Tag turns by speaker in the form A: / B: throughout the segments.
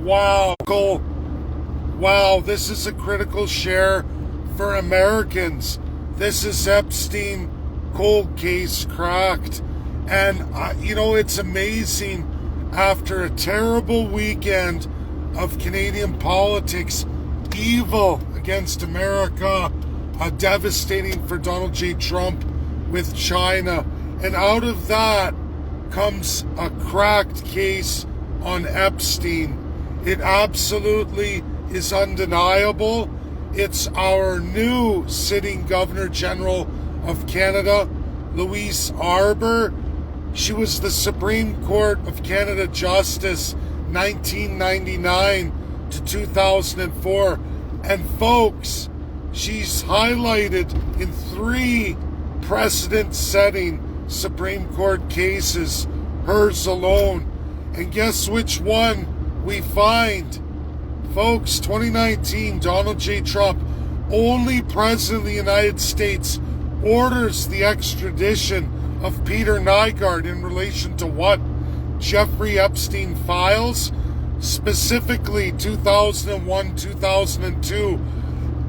A: Wow, Cole. Wow, this is a critical share for Americans. This is Epstein cold case cracked. And, it's amazing after a terrible weekend of Canadian politics, evil against America, devastating for Donald J. Trump with China. And out of that comes a cracked case on Epstein. It absolutely is undeniable. It's our new sitting Governor General of Canada, Louise Arbour. She was the Supreme Court of Canada Justice 1999 to 2004. And folks, she's highlighted in 3 precedent-setting Supreme Court cases, hers alone. And guess which one we find? Folks, 2019, Donald J. Trump, only president of the United States, orders the extradition of Peter Nygard in relation to what? Jeffrey Epstein files, specifically 2001, 2002.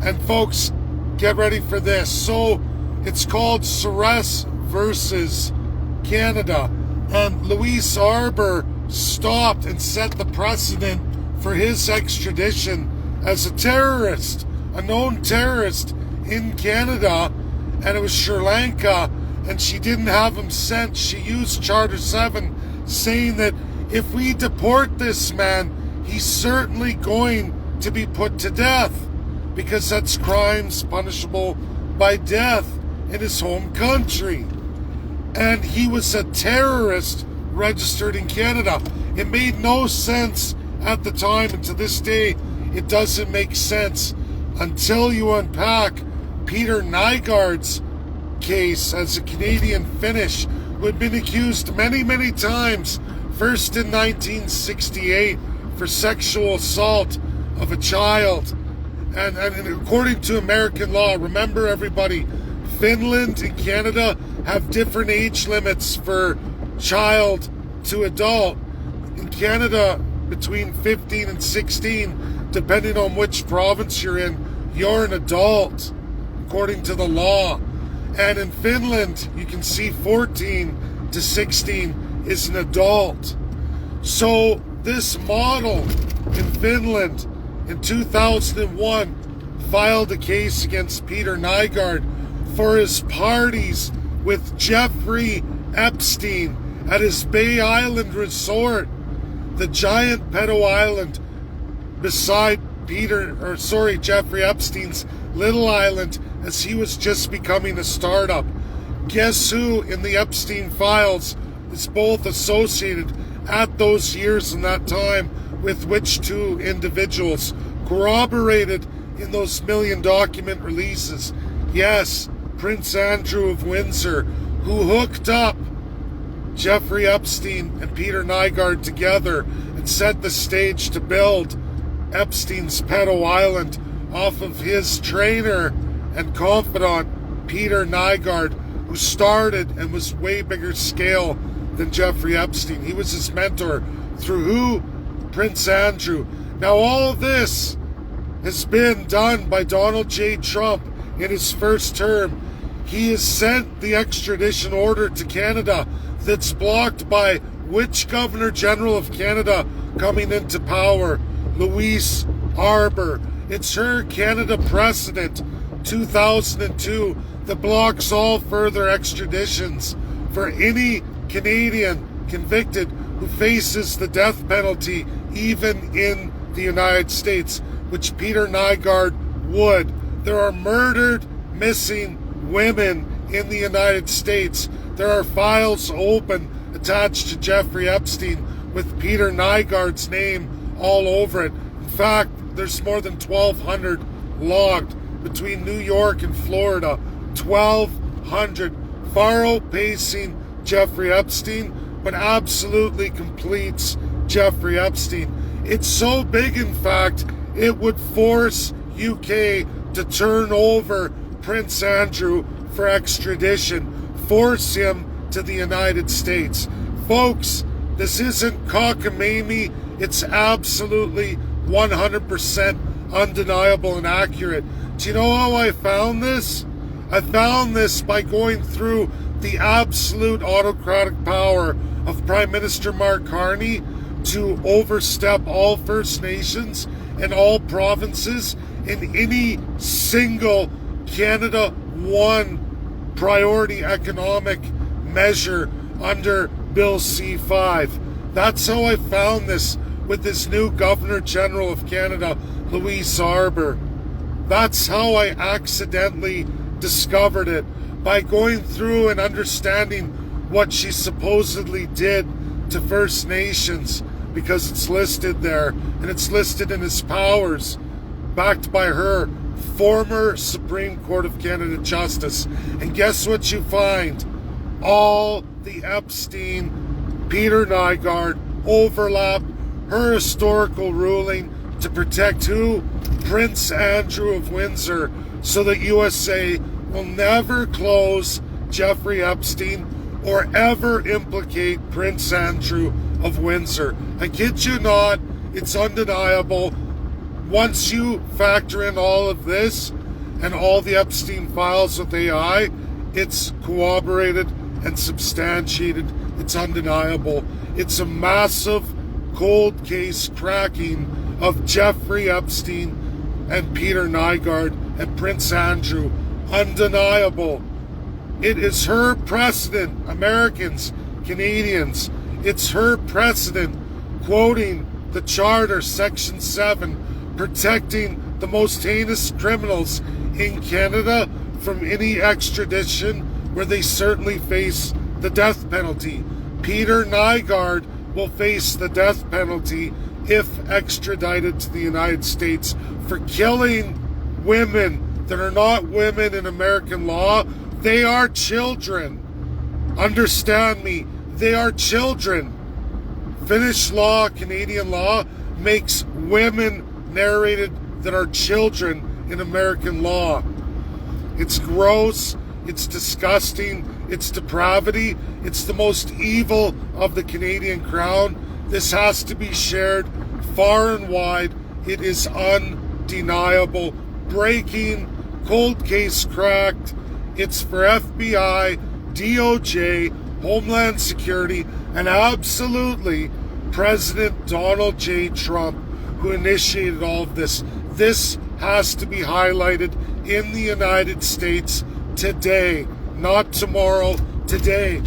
A: And folks, get ready for this. So it's called Suresh versus Canada. And Louise Arbour stopped and set the precedent for his extradition as a terrorist, a known terrorist in Canada, and it was Sri Lanka, and she didn't have him sent. She used Charter 7, saying that if we deport this man, he's certainly going to be put to death, because that's crimes punishable by death in his home country. And he was a terrorist registered in Canada. It made no sense at the time, and to this day, it doesn't make sense until you unpack Peter Nygard's case as a Canadian Finnish who had been accused many, many times, first in 1968 for sexual assault of a child. And according to American law, remember everybody, Finland and Canada have different age limits for child to adult. In Canada, between 15 and 16, depending on which province you're in, you're an adult, according to the law. And in Finland, you can see 14 to 16 is an adult. So this model in Finland in 2001 filed a case against Peter Nygard for his parties with Jeffrey Epstein at his Bay Island resort, the giant pedo island beside Jeffrey Epstein's little island, as he was just becoming a startup. Guess who in the Epstein files is both associated at those years and that time with which 2 individuals, corroborated in those million document releases? Yes, Prince Andrew of Windsor, who hooked up Jeffrey Epstein and Peter Nygard together and set the stage to build Epstein's pedo island off of his trainer and confidant, Peter Nygard, who started and was way bigger scale than Jeffrey Epstein. He was his mentor through who? Prince Andrew. Now all of this has been done by Donald J. Trump in his first term. He has sent the extradition order to Canada that's blocked by which Governor General of Canada coming into power? Louise Arbour. It's her Canada Precedent 2002 that blocks all further extraditions for any Canadian convicted who faces the death penalty, even in the United States, which Peter Nygard would. There are murdered, missing women in the United States. There are files open attached to Jeffrey Epstein with Peter Nygard's name all over it. In fact, there's more than 1,200 logged between New York and Florida. 1,200, far outpacing Jeffrey Epstein, but absolutely completes Jeffrey Epstein. It's so big, in fact, it would force UK to turn over Prince Andrew for extradition, force him to the United States. Folks, this isn't cockamamie, It's absolutely 100% undeniable and accurate. Do you know how I found this? I found this by going through the absolute autocratic power of Prime Minister Mark Carney to overstep all First Nations and all provinces in any single Canada One priority economic measure under Bill C-5. That's how I found this with this new Governor General of Canada, Louise Arbour. That's how I accidentally discovered it, by going through and understanding what she supposedly did to First Nations, because it's listed there, and it's listed in his powers, backed by her former Supreme Court of Canada Justice. And guess what you find? All the Epstein, Peter Nygard overlap her historical ruling to protect who? Prince Andrew of Windsor, so that USA will never close Jeffrey Epstein or ever implicate Prince Andrew of Windsor. I kid you not, it's undeniable. Once you factor in all of this and all the Epstein files with AI, it's corroborated and substantiated. It's undeniable. It's a massive cold case cracking of Jeffrey Epstein and Peter Nygard and Prince Andrew. Undeniable. It is her precedent, Americans, Canadians. It's her precedent, quoting the Charter, Section 7, protecting the most heinous criminals in Canada from any extradition where they certainly face the death penalty. Peter Nygard will face the death penalty if extradited to the United States for killing women that are not women in American law. They are children. Understand me, they are children. Finnish law, Canadian law, makes women narrated that are children in American law. It's gross, it's disgusting, it's depravity, it's the most evil of the Canadian crown. This has to be shared far and wide. It is undeniable. Breaking, cold case cracked. It's for FBI, DOJ, Homeland Security, and absolutely President Donald J. Trump, who initiated all of this. This has to be highlighted in the United States today, not tomorrow, today.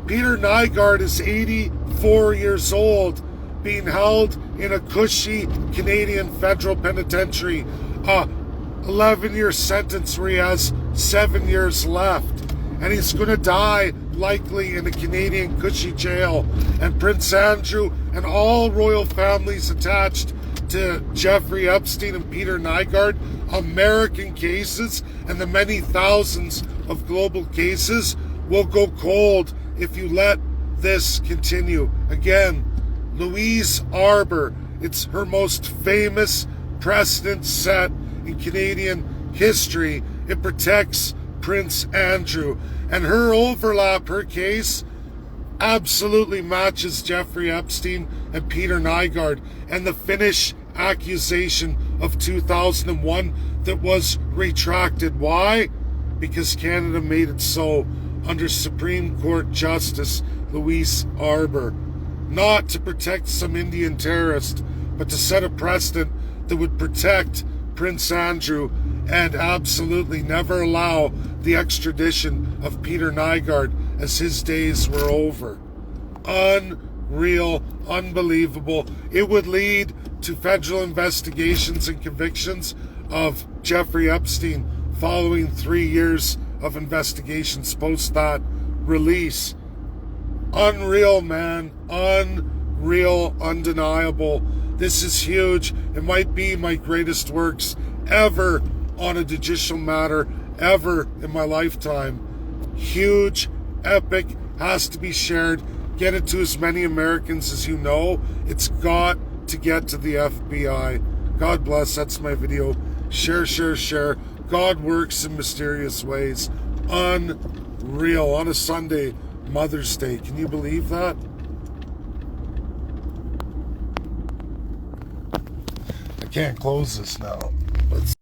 A: Peter Nygard is 84 years old, being held in a cushy Canadian federal penitentiary. 11-year sentence where he has 7 years left. And he's going to die likely in a Canadian cushy jail. And Prince Andrew and all royal families attached to Jeffrey Epstein and Peter Nygard, American cases and the many thousands of global cases will go cold if you let this continue. Again, Louise Arbour, it's her most famous precedent set in Canadian history. It protects Prince Andrew, and her overlap, her case, absolutely matches Jeffrey Epstein and Peter Nygard and the Finnish accusation of 2001 that was retracted. Why? Because Canada made it so under Supreme Court Justice Louise Arbour. Not to protect some Indian terrorist, but to set a precedent that would protect Prince Andrew and absolutely never allow the extradition of Peter Nygard as his days were over. Unreal, unbelievable. It would lead to federal investigations and convictions of Jeffrey Epstein following 3 years of investigations post that release. Unreal, man. Unreal, undeniable. This is huge. It might be my greatest works ever on a judicial matter, ever in my lifetime. Huge, epic, has to be shared. Get it to as many Americans as you know. It's got to get to the FBI. God bless. That's my video. Share, share, share. God works in mysterious ways. Unreal. On a Sunday, Mother's Day. Can you believe that? can't close this now. Let's